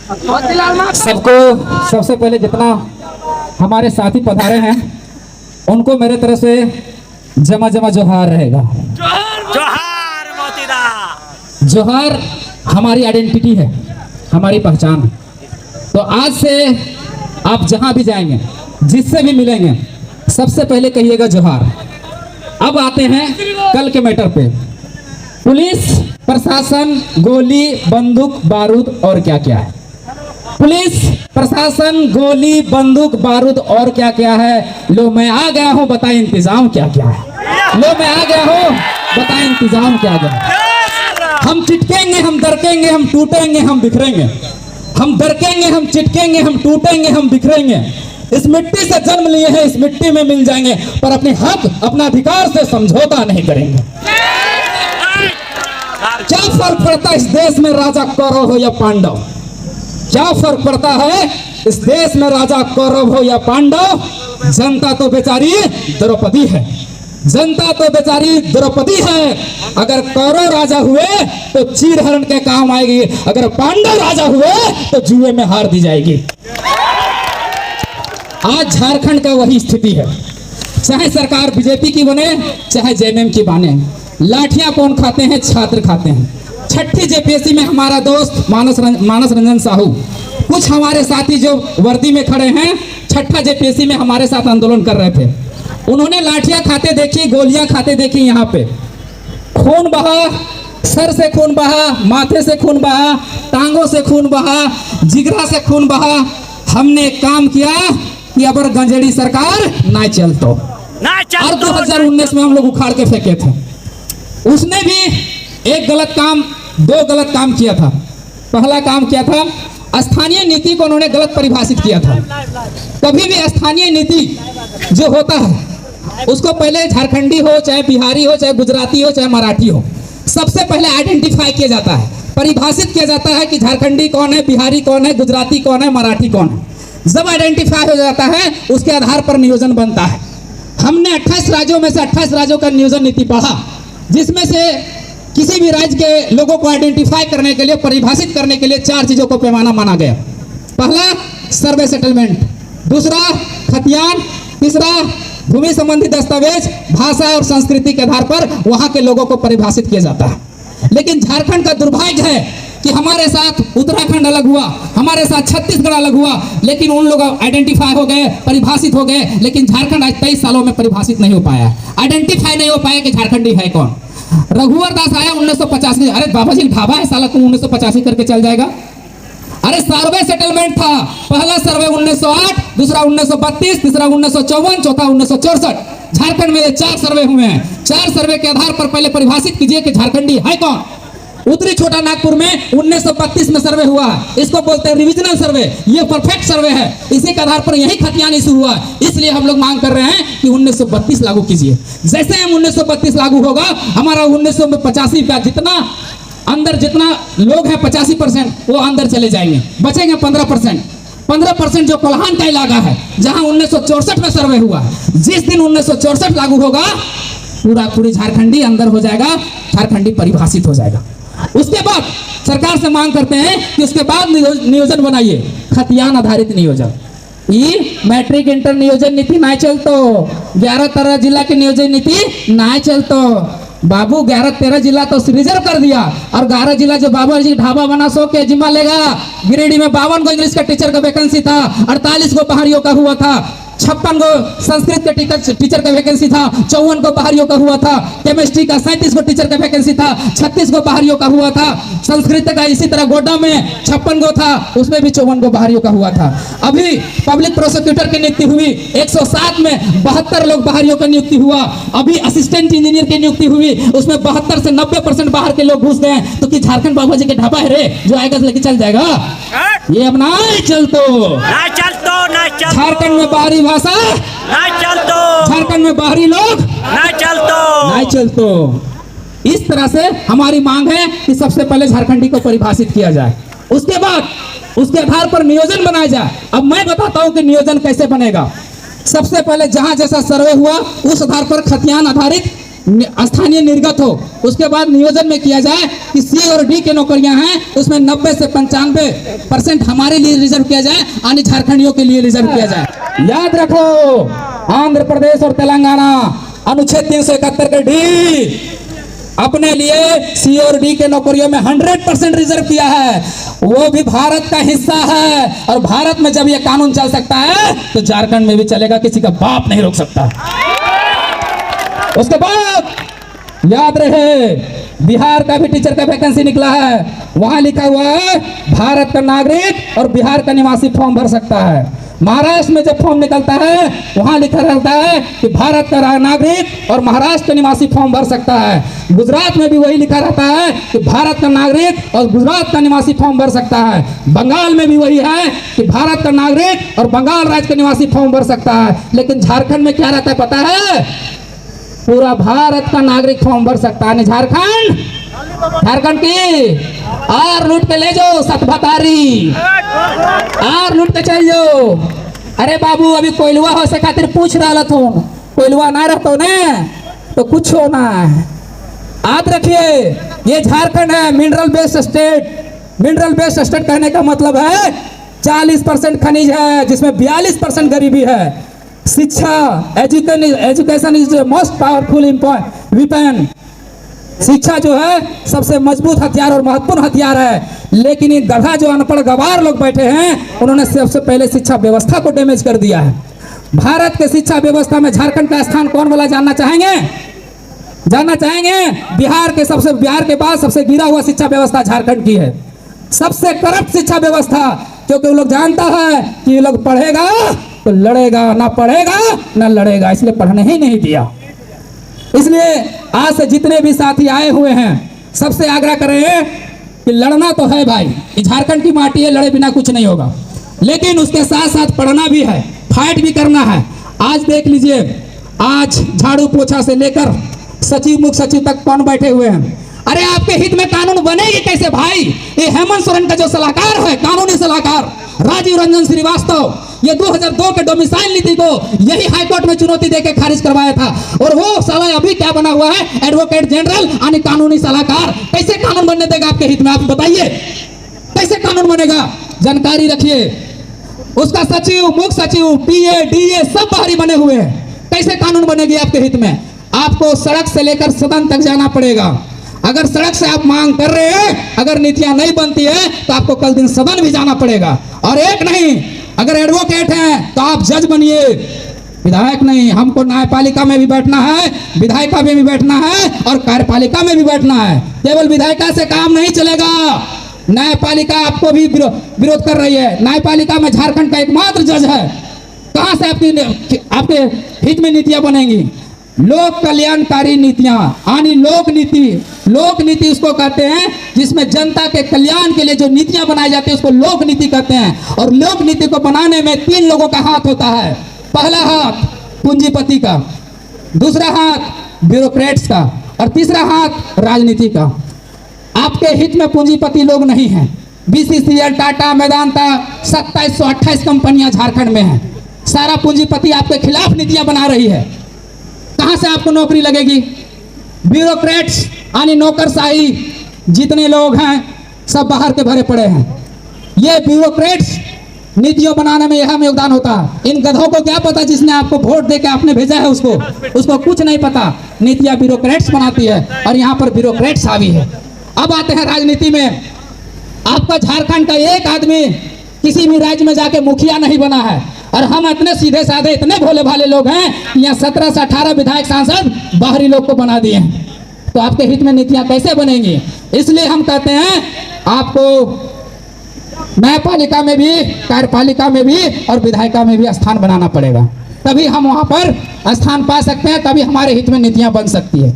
सबको सबसे पहले जितना हमारे साथी पधारे हैं उनको मेरे तरफ से जमा जमा जोहार रहेगा। जोहार मोतीदा। जोहार हमारी आइडेंटिटी है, हमारी पहचान है। तो आज से आप जहां भी जाएंगे, जिससे भी मिलेंगे, सबसे पहले कहिएगा जोहार। अब आते हैं कल के मैटर पे। पुलिस प्रशासन, गोली, बंदूक, बारूद और क्या क्या है। पुलिस प्रशासन, गोली, बंदूक, बारूद और क्या क्या है। लो मैं आ गया हूँ, बताए इंतजाम क्या क्या है। लो मैं आ गया हूँ, बताए इंतजाम क्या क्या है। हम चिटकेंगे, हम दरकेंगे, हम टूटेंगे, हम बिखरेंगे। हम दरकेंगे, हम चिटकेंगे, हम टूटेंगे, हम बिखरेंगे। इस मिट्टी से जन्म लिए हैं, इस मिट्टी में मिल जाएंगे, पर अपने हक, अपना अधिकार से समझौता नहीं करेंगे। क्या फर्क पड़ता है इस देश में राजा कौरव हो या पांडव? क्या फर्क पड़ता है इस देश में राजा कौरव हो या पांडव? जनता तो बेचारी द्रौपदी है, जनता तो बेचारी द्रौपदी है। अगर कौरव राजा हुए तो चीर हरण के काम आएगी, अगर पांडव राजा हुए तो जुए में हार दी जाएगी। आज झारखंड का वही स्थिति है। चाहे सरकार बीजेपी की बने, चाहे जेएमएम की बने, लाठियां कौन खाते हैं? छात्र खाते हैं। छठी जेपीएससी में हमारा दोस्त मानस रंजन साहू, कुछ हमारे साथी जो वर्दी में खड़े हैं, छठा जेपीएससी में हमारे साथ आंदोलन कर रहे थे। उन्होंने लाठियां खाते देखी, गोलियां खाते देखी। यहाँ पे खून बहा, सर से खून बहा, माथे से खून बहा, टांगों से खून बहा, जिगरा से खून बहा। हमने काम किया कि अब गंजेड़ी सरकार ना चल तो, और 2019 में हम लोग उखाड़ के फेंके थे। उसने भी एक गलत काम, दो गलत काम किया था। पहला काम किया था, स्थानीय नीति को उन्होंने गलत परिभाषित किया था। कभी भी स्थानीय नीति जो होता है उसको पहले झारखंडी हो, चाहे बिहारी हो, चाहे गुजराती हो, चाहे मराठी हो, सबसे पहले आइडेंटिफाई किया जाता है, परिभाषित किया जाता है कि झारखंडी कौन है, बिहारी कौन है, गुजराती कौन है, मराठी कौन है। जब आइडेंटिफाई हो जाता है उसके आधार पर नियोजन बनता है। हमने 28 राज्यों में से 28 राज्यों का नियोजन नीति पढ़ा, जिसमें से किसी भी राज्य के लोगों को आइडेंटिफाई करने के लिए, परिभाषित करने के लिए 4 चीजों को पैमाना माना गया। पहला सर्वे सेटलमेंट, दूसरा खतियान, तीसरा भूमि संबंधी दस्तावेज, भाषा और संस्कृति के आधार पर वहां के लोगों को परिभाषित किया जाता है। लेकिन झारखंड का दुर्भाग्य है कि हमारे साथ उत्तराखंड अलग हुआ, हमारे साथ छत्तीसगढ़ अलग हुआ, लेकिन उन लोग आइडेंटिफाई हो गए, परिभाषित हो गए। लेकिन झारखंड आज 23 सालों में परिभाषित नहीं हो पाया, आइडेंटिफाई नहीं हो पाया कि झारखंडी है कौन। रघुवर दास आया 1985, अरे बाबा जी ढाबा है साला, तुम 1985 करके चल जाएगा। अरे सर्वे सेटलमेंट था, पहला सर्वे 1908, दूसरा 1932, तीसरा 1954, चौथा 1964। झारखंड में ये 4 सर्वे हुए हैं। 4 सर्वे के आधार पर पहले परिभाषित कीजिए कि झारखंडी है कौन। उत्तरी छोटा नागपुर में 1932 में सर्वे हुआ, इसको बोलते हैं रिविजनल सर्वे। ये परफेक्ट सर्वे है, इसी के आधार पर यही खतियान इशू हुआ। इसलिए हम लोग मांग कर रहे हैं कि 1932 लागू कीजिए। जैसे हम 1932 लागू होगा, हमारा 1985 का जितना अंदर जितना लोग हैं 85% वो अंदर चले जाएंगे, बचेंगे 15%। 15% जो कोल्हान का इलाका है, जहां 1964 में सर्वे हुआ, जिस दिन 1964 लागू होगा, पूरी झारखंडी अंदर हो जाएगा, झारखंडी परिभाषित हो जाएगा। उसके बाद सरकार से मांग करते हैं कि उसके बाद नियोजन बनाइए, खतियान आधारित नियोजन। ये मैट्रिक इंटर नियोजन नीति ना चलतो, 11-13 जिला के नियोजन नीति ना चलतो। बाबू 11-13 जिला तो रिजर्व कर दिया, और 11 जिला जो बाबा जी ढाबा बना सो के जिम्मा लेगा। गिरिडीह में 52 को इंग्लिश का टीचर का वैकेंसी था, 48 को पहाड़ियों का हुआ था, 56 को संस्कृत के टीचर का वैकेंसी था, 54 को पहाड़ियों का हुआ था, केमिस्ट्री का 37 को टीचर का वैकेंसी था, 36 को पहाड़ियों का हुआ था, संस्कृत का इसी तरह गोड्डा में 56 को था, उसमें भी 54 को पहाड़ियों का हुआ था। अभी पब्लिक प्रोसिक्यूटर की नियुक्ति हुई, 107 में 72 लोग पहाड़ियों का नियुक्ति हुआ। अभी असिस्टेंट इंजीनियर की नियुक्ति हुई, उसमें 72 से 90% बाहर के लोग घुस गए। तो कि झारखंड बाबा जी के ढाबा है रे जो आएगा लेके चल जाएगा? ये अब ना चलतो, झारखंड में बाहरी भाषा ना चलतो, झारखंड में बाहरी लोग ना चलतो। इस तरह से हमारी मांग है कि सबसे पहले झारखंडी को परिभाषित किया जाए, उसके बाद उसके आधार पर नियोजन बनाया जाए। अब मैं बताता हूं कि नियोजन कैसे बनेगा। सबसे पहले जहां जैसा सर्वे हुआ उस आधार पर खतियान आधारित स्थानीय निर्गत हो, उसके बाद नियोजन में किया जाए कि सी और डी के नौकरियां हैं उसमें 90 से 95% हमारे लिए रिजर्व किया जाए, अन्य झारखंडियों के लिए रिजर्व किया जाए। याद रखो, आंध्र प्रदेश और तेलंगाना अनुच्छेद 371 के डी अपने लिए सी और डी के नौकरियों में 100% रिजर्व किया है। वो भी भारत का हिस्सा है और भारत में जब ये कानून चल सकता है तो झारखंड में भी चलेगा, किसी का बाप नहीं रोक सकता। उसके बाद याद रहे, बिहार का भी टीचर का वैकेंसी निकला है, वहां लिखा हुआ है भारत का नागरिक और बिहार का निवासी फॉर्म भर सकता है। महाराष्ट्र में जब फॉर्म निकलता है वहां लिखा रहता है कि भारत का नागरिक और महाराष्ट्र का निवासी फॉर्म भर सकता है। गुजरात में भी वही लिखा रहता है कि भारत का नागरिक और गुजरात का निवासी फॉर्म भर सकता है। बंगाल में भी वही है कि भारत का नागरिक और बंगाल राज्य का निवासी फॉर्म भर सकता है। लेकिन झारखंड में क्या रहता है पता है? पूरा भारत का नागरिक फॉर्म भर सकता है। झारखंड की आर लूट के ले जाओ, सतभतारी आर लूट के चल जाओ। अरे बाबू, अभी कोयलवा हो से खातिर पूछ रहा था, कोयलवा ना रहता ना तो कुछ होना है। याद रखिए, ये झारखंड है mineral based state. Mineral based state कहने का मतलब है 40% खनिज है जिसमें 42% गरीबी है। शिक्षा, education is the most powerful weapon. शिक्षा जो है सबसे मजबूत हथियार और महत्वपूर्ण हथियार है। लेकिन ये गधा जो अनपढ़ गवार लोग बैठे हैं उन्होंने सबसे पहले शिक्षा व्यवस्था को डैमेज कर दिया है। भारत के शिक्षा व्यवस्था में झारखंड का स्थान कौन वाला जानना चाहेंगे? बिहार के बाद सबसे गिरा हुआ शिक्षा व्यवस्था झारखंड की है। सबसे करप्ट शिक्षा व्यवस्था, क्योंकि वो लोग जानता है कि ये लोग पढ़ेगा तो लड़ेगा, ना पढ़ेगा ना लड़ेगा, इसलिए पढ़ने ही नहीं दिया। इसलिए आज से जितने भी साथी आए हुए हैं सबसे आग्रह करें कि लड़ना तो है भाई, झारखंड की माटी है, लड़े बिना कुछ नहीं होगा। लेकिन उसके साथ साथ पढ़ना भी है, फाइट भी करना है। आज देख लीजिए, आज झाड़ू पोछा से लेकर सचिव, मुख्य सचिव तक कौन बैठे हुए हैं। अरे आपके हित में कानून बनेगी कैसे भाई? ये हेमंत सोरेन का जो सलाहकार है, कानूनी सलाहकार राजीव रंजन श्रीवास्तव, ये 2002 के डोमिसाइल नीति को यही हाईकोर्ट में चुनौती देकर खारिज करवाया था। और वो साला अभी क्या बना हुआ है? एडवोकेट जनरल यानी कानूनी सलाहकार। कैसे कानून बनने देगा आपके हित में? आप बताइए, कैसे कानून बनेगा? जानकारी रखिए, उसका सचिव, मुख्य सचिव, पीए, डीए सब बाहरी बने हुए हैं। कैसे कानून बनेगी आपके हित में? आपको सड़क से लेकर सदन तक जाना पड़ेगा। अगर सड़क से आप मांग कर रहे हैं, अगर नीतियां नहीं बनती है तो आपको कल दिन सदन भी जाना पड़ेगा। और एक नहीं, अगर एडवोकेट हैं तो आप जज बनिए, विधायक नहीं। हमको न्यायपालिका में भी बैठना है, विधायिका में भी बैठना है और कार्यपालिका में भी बैठना है। केवल विधायिका से काम नहीं चलेगा, न्यायपालिका आपको भी विरोध कर रही है। न्यायपालिका में झारखंड का एकमात्र जज है। कहां से आपके हित में नीतियां बनेंगी? लोक कल्याणकारी नीतियां यानी लोक नीति। लोक नीति उसको कहते हैं जिसमें जनता के कल्याण के लिए जो नीतियां बनाई जाती है उसको लोक नीति कहते हैं। और लोक नीति को बनाने में 3 लोगों का हाथ होता है। पहला हाथ पूंजीपति का, दूसरा हाथ ब्यूरोक्रेट्स का और तीसरा हाथ राजनीति का। आपके हित में पूंजीपति लोग नहीं हैं। बीसीसीएल, टाटा, मेदांता, 2728 कंपनियां झारखंड में हैं। सारा पूंजीपति आपके खिलाफ नीतियां बना रही है। कहां से आपको नौकरी लगेगी? ब्यूरोक्रेट्स यानी नौकरशाही जितने लोग हैं सब बाहर के भरे पड़े हैं। ये ब्यूरोक्रेट्स नीतियों बनाने में अहम योगदान होता है। इन गधों को क्या पता जिसने आपको वोट देके आपने भेजा है उसको कुछ नहीं पता। नीतियां ब्यूरोक्रेट्स बनाती है और यहाँ पर ब्यूरोक्रेट्स हावी है। अब आते हैं राजनीति में। आपका झारखंड का एक आदमी किसी भी राज्य में जाके मुखिया नहीं बना है और हम इतने सीधे साधे, इतने भोले भाले लोग हैं कि यहाँ 17 से 18 विधायक सांसद बाहरी लोग को बना दिए हैं। तो आपके हित में नीतियां कैसे बनेंगी? इसलिए हम कहते हैं आपको न्यायपालिका में भी, कार्यपालिका में भी और विधायिका में भी स्थान बनाना पड़ेगा। तभी हम वहां पर स्थान पा सकते हैं, तभी हमारे हित में नीतियां बन सकती है।